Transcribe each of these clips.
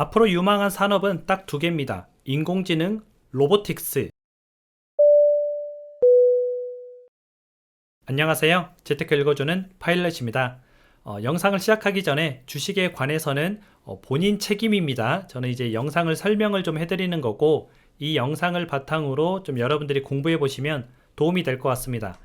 앞으로 유망한 산업은 딱 두 개입니다. 인공지능, 로보틱스. 안녕하세요. 재테크 읽어주는 파일럿입니다. 영상을 시작하기 전에 주식에 관해서는 본인 책임입니다. 저는 이제 영상을 설명을 좀 해드리는 거고, 이 영상을 바탕으로 좀 여러분들이 공부해 보시면 도움이 될 것 같습니다.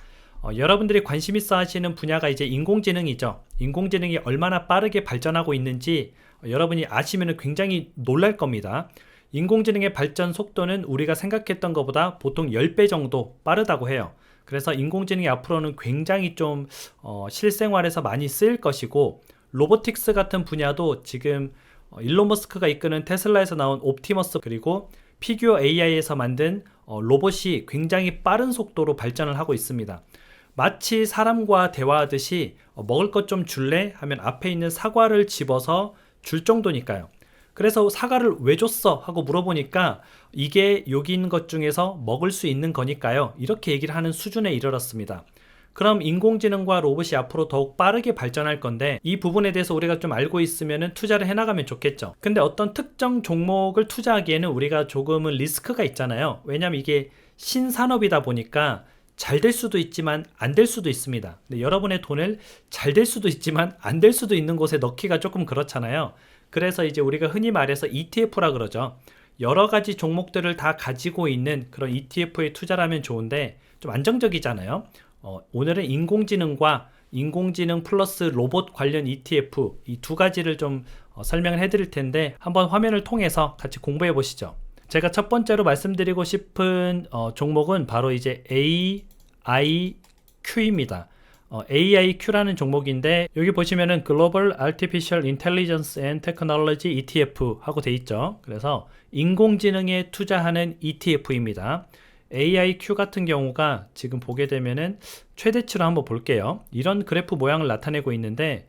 여러분들이 관심 있어 하시는 분야가 이제 인공지능이죠. 인공지능이 얼마나 빠르게 발전하고 있는지 여러분이 아시면 굉장히 놀랄 겁니다. 인공지능의 발전 속도는 우리가 생각했던 것보다 보통 10배 정도 빠르다고 해요. 그래서 인공지능이 앞으로는 굉장히 좀 실생활에서 많이 쓰일 것이고, 로보틱스 같은 분야도 지금 일론 머스크가 이끄는 테슬라에서 나온 옵티머스, 그리고 피규어 AI에서 만든 로봇이 굉장히 빠른 속도로 발전을 하고 있습니다. 마치 사람과 대화하듯이 먹을 것 좀 줄래? 하면 앞에 있는 사과를 집어서 줄 정도니까요. 그래서 사과를 왜 줬어? 하고 물어보니까 이게 여기 있는 것 중에서 먹을 수 있는 거니까요. 이렇게 얘기를 하는 수준에 이르렀습니다. 그럼 인공지능과 로봇이 앞으로 더욱 빠르게 발전할 건데, 이 부분에 대해서 우리가 좀 알고 있으면 투자를 해나가면 좋겠죠. 근데 어떤 특정 종목을 투자하기에는 우리가 조금은 리스크가 있잖아요. 왜냐하면 이게 신산업이다 보니까 잘 될 수도 있지만 안 될 수도 있습니다. 근데 여러분의 돈을 잘 될 수도 있지만 안 될 수도 있는 곳에 넣기가 조금 그렇잖아요. 그래서 이제 우리가 흔히 말해서 ETF라 그러죠. 여러 가지 종목들을 다 가지고 있는 그런 ETF에 투자를 하면 좋은데 좀 안정적이잖아요. 오늘은 인공지능과 인공지능 플러스 로봇 관련 ETF 이 두 가지를 좀 설명을 해드릴 텐데, 한번 화면을 통해서 같이 공부해 보시죠. 제가 첫 번째로 말씀드리고 싶은 종목은 바로 이제 AIQ입니다. AIQ라는 종목인데, 여기 보시면은 Global Artificial Intelligence and Technology ETF 하고 돼 있죠. 그래서 인공지능에 투자하는 ETF입니다. AIQ 같은 경우가 지금 보게 되면은 최대치로 한번 볼게요. 이런 그래프 모양을 나타내고 있는데,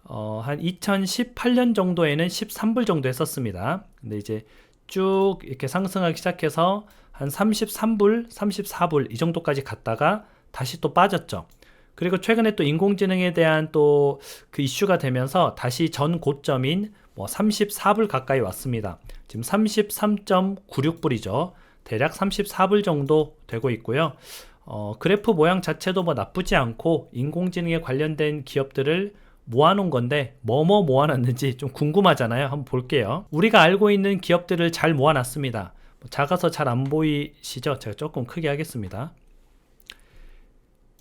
한 2018년 정도에는 13불 정도 했었습니다. 근데 이제 쭉 이렇게 상승하기 시작해서 한 33불, 34불 이 정도까지 갔다가 다시 또 빠졌죠. 그리고 최근에 또 인공지능에 대한 또 그 이슈가 되면서 다시 전 고점인 34불 가까이 왔습니다. 지금 33.96불이죠. 대략 34불 정도 되고 있고요. 그래프 모양 자체도 나쁘지 않고, 인공지능에 관련된 기업들을 모아놓은 건데 뭐 모아놨는지 좀 궁금하잖아요. 한번 볼게요. 우리가 알고 있는 기업들을 잘 모아놨습니다. 작아서 잘 안 보이시죠? 제가 조금 크게 하겠습니다.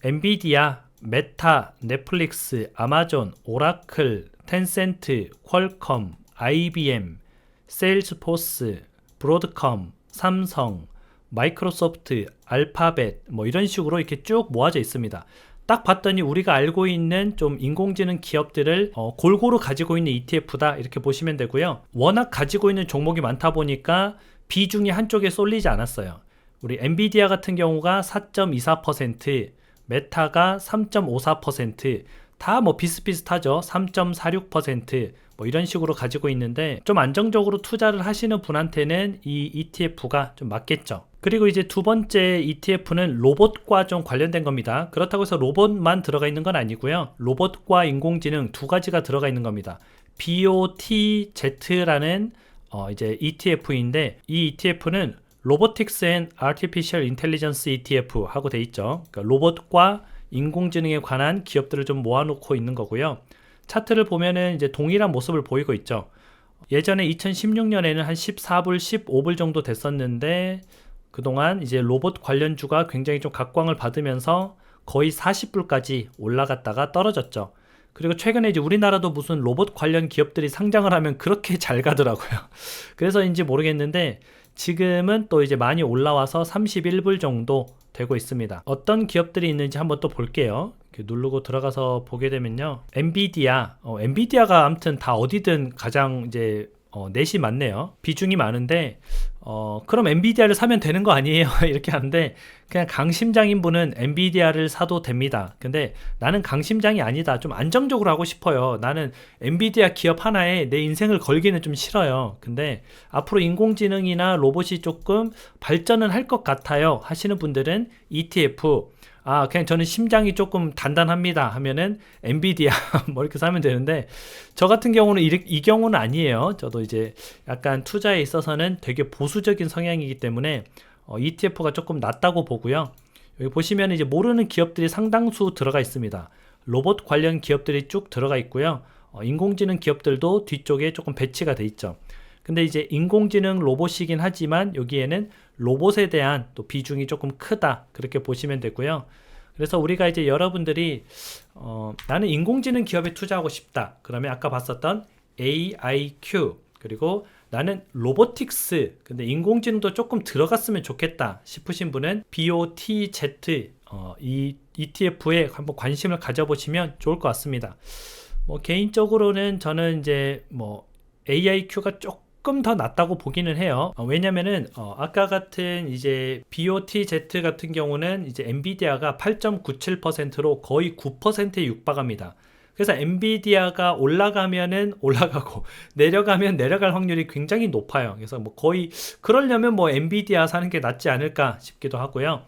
엔비디아, 메타, 넷플릭스, 아마존, 오라클, 텐센트, 퀄컴, IBM, 세일즈포스, 브로드컴, 삼성, 마이크로소프트, 알파벳 이런 식으로 이렇게 쭉 모아져 있습니다. 딱 봤더니 우리가 알고 있는 좀 인공지능 기업들을 골고루 가지고 있는 ETF다 이렇게 보시면 되고요. 워낙 가지고 있는 종목이 많다 보니까 비중이 한쪽에 쏠리지 않았어요. 우리 엔비디아 같은 경우가 4.24%, 메타가 3.54%, 다 비슷비슷하죠. 3.46% 이런 식으로 가지고 있는데, 좀 안정적으로 투자를 하시는 분한테는 이 ETF가 좀 맞겠죠. 그리고 이제 두 번째 ETF는 로봇과 좀 관련된 겁니다. 그렇다고 해서 로봇만 들어가 있는 건 아니고요. 로봇과 인공지능 두 가지가 들어가 있는 겁니다. BOTZ라는 이제 ETF인데, 이 ETF는 Robotics and Artificial Intelligence ETF 하고 돼 있죠. 그러니까 로봇과 인공지능에 관한 기업들을 좀 모아놓고 있는 거고요. 차트를 보면은 이제 동일한 모습을 보이고 있죠. 예전에 2016년에는 한 14불, 15불 정도 됐었는데, 그동안 이제 로봇 관련주가 굉장히 좀 각광을 받으면서 거의 40불까지 올라갔다가 떨어졌죠. 그리고 최근에 이제 우리나라도 무슨 로봇 관련 기업들이 상장을 하면 그렇게 잘 가더라고요. 그래서인지 모르겠는데 지금은 또 이제 많이 올라와서 31불 정도 되고 있습니다. 어떤 기업들이 있는지 한번 또 볼게요. 이렇게 누르고 들어가서 보게 되면요. 엔비디아가 아무튼 다 어디든 가장 이제 넷이 많네요. 비중이 많은데, 그럼 엔비디아를 사면 되는 거 아니에요? 이렇게 하는데, 그냥 강심장인 분은 엔비디아를 사도 됩니다. 근데 나는 강심장이 아니다. 좀 안정적으로 하고 싶어요. 나는 엔비디아 기업 하나에 내 인생을 걸기는 좀 싫어요. 근데 앞으로 인공지능이나 로봇이 조금 발전은 할 것 같아요 하시는 분들은 ETF, 아, 그냥 저는 심장이 조금 단단합니다 하면은 엔비디아 뭐 이렇게 사면 되는데, 저 같은 경우는 이 경우는 아니에요. 저도 이제 약간 투자에 있어서는 되게 보수적인 성향이기 때문에 ETF가 조금 낫다고 보고요. 여기 보시면 이제 모르는 기업들이 상당수 들어가 있습니다. 로봇 관련 기업들이 쭉 들어가 있고요. 인공지능 기업들도 뒤쪽에 조금 배치가 돼 있죠. 근데 이제 인공지능 로봇이긴 하지만 여기에는 로봇에 대한 또 비중이 조금 크다, 그렇게 보시면 되고요. 그래서 우리가 이제 여러분들이 나는 인공지능 기업에 투자하고 싶다 그러면 아까 봤었던 AIQ, 그리고 나는 로보틱스 근데 인공지능도 조금 들어갔으면 좋겠다 싶으신 분은 BOTZ 이 ETF에 한번 관심을 가져보시면 좋을 것 같습니다. 뭐 개인적으로는 저는 이제 뭐 AIQ가 조금 더 낫다고 보기는 해요. 왜냐면은 아까 같은 이제 BOTZ 같은 경우는 이제 엔비디아가 8.97%로 거의 9%에 육박합니다. 그래서 엔비디아가 올라가면은 올라가고 내려가면 내려갈 확률이 굉장히 높아요. 그래서 뭐 거의 그러려면 뭐 엔비디아 사는 게 낫지 않을까 싶기도 하고요.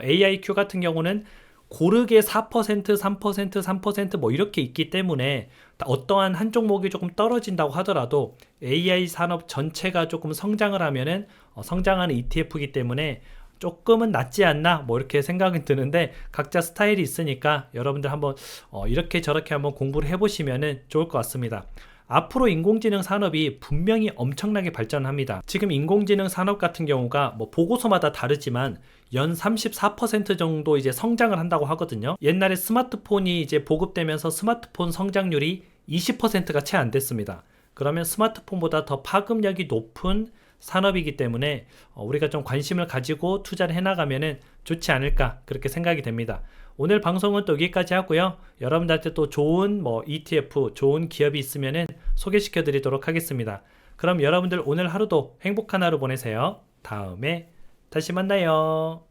AIQ 같은 경우는 고르게 4%, 3%, 3%뭐 이렇게 있기 때문에 어떠한 한 종목이 조금 떨어진다고 하더라도 AI 산업 전체가 조금 성장을 하면은 성장하는 ETF이기 때문에 조금은 낫지 않나 뭐 이렇게 생각이 드는데, 각자 스타일이 있으니까 여러분들 한번 이렇게 저렇게 한번 공부를 해보시면은 좋을 것 같습니다. 앞으로 인공지능 산업이 분명히 엄청나게 발전합니다. 지금 인공지능 산업 같은 경우가 뭐 보고서마다 다르지만 연 34% 정도 이제 성장을 한다고 하거든요. 옛날에 스마트폰이 이제 보급되면서 스마트폰 성장률이 20%가 채 안 됐습니다. 그러면 스마트폰보다 더 파급력이 높은 산업이기 때문에 우리가 좀 관심을 가지고 투자를 해나가면 좋지 않을까 그렇게 생각이 됩니다. 오늘 방송은 또 여기까지 하고요. 여러분들한테 또 좋은 뭐 ETF, 좋은 기업이 있으면 소개시켜 드리도록 하겠습니다. 그럼 여러분들 오늘 하루도 행복한 하루 보내세요. 다음에 다시 만나요.